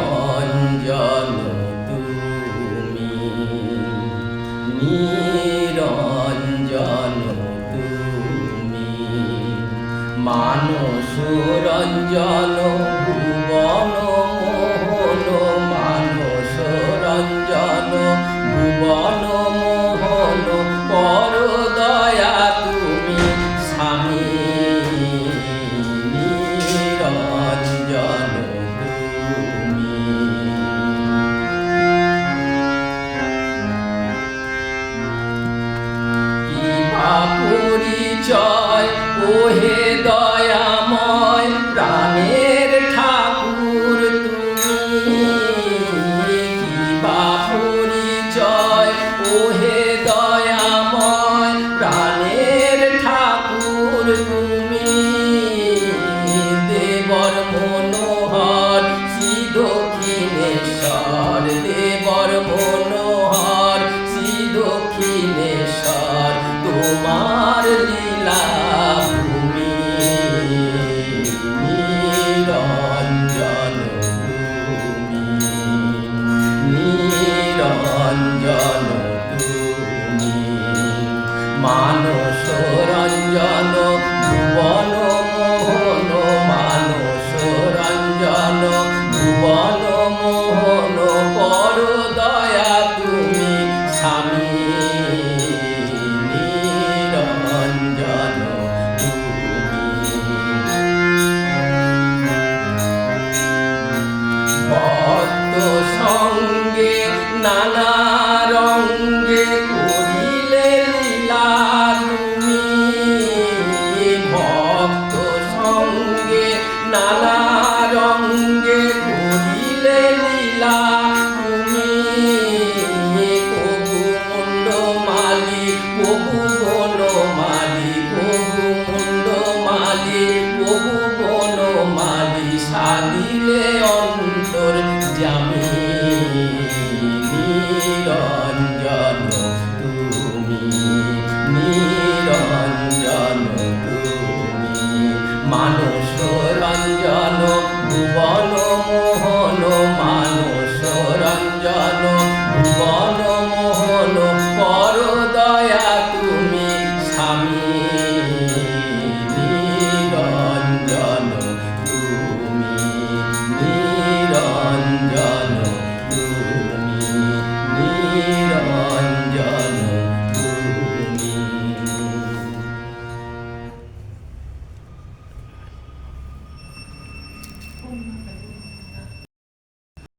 নিরঞ্জন তুমি, নিরঞ্জন তুমি, মানস রঞ্জন ভুবন মোহন, মানস রঞ্জন ভুবন মোহন, পর দয়া তুমি স্বামী, নিরঞ্জন তুমি। কিবা পরিচয় ওহে দয়াময়, প্রাণের ঠাকুর তুমি, কিবা পরিচয় ওহে দয়াময়, প্রাণের ঠাকুর তুমি, দেবর মনোহর শ্রী দক্ষিণেশ্বর, দেবর মনোহর শ্রী দক্ষিণেশ্বর, তোমার লীলা ভূমি, নিরঞ্জন তুমি, নিরঞ্জন তুমি, মানস রঞ্জন ভুবন মোহন, মানস রঞ্জন ভুবন মোহন, পর দয়া তুমি স্বামী, নিরঞ্জন তুমি। ভক্ত সঙ্গে নানা রঙ্গে করিলে লীলা তুমি, ভক্ত সঙ্গে নানা রঙ্গে করিলে লীলা তুমি, প্রভু মুন্ডমালি, প্রভু বনমালি, প্রভু মুন্ডমালি, প্রভু বনমালি, সাদিলে অন্তর জামি, নিরঞ্জন তুমি, নিরঞ্জন তুমি, মানস রঞ্জন ভুবন মোহন, মানস রঞ্জন ভুবন মোহন, পর দয়া তুমি স্বামী, নিরঞ্জন তুমি, নিরঞ্জন তুমি, নিরঞ্জন তুমি। Om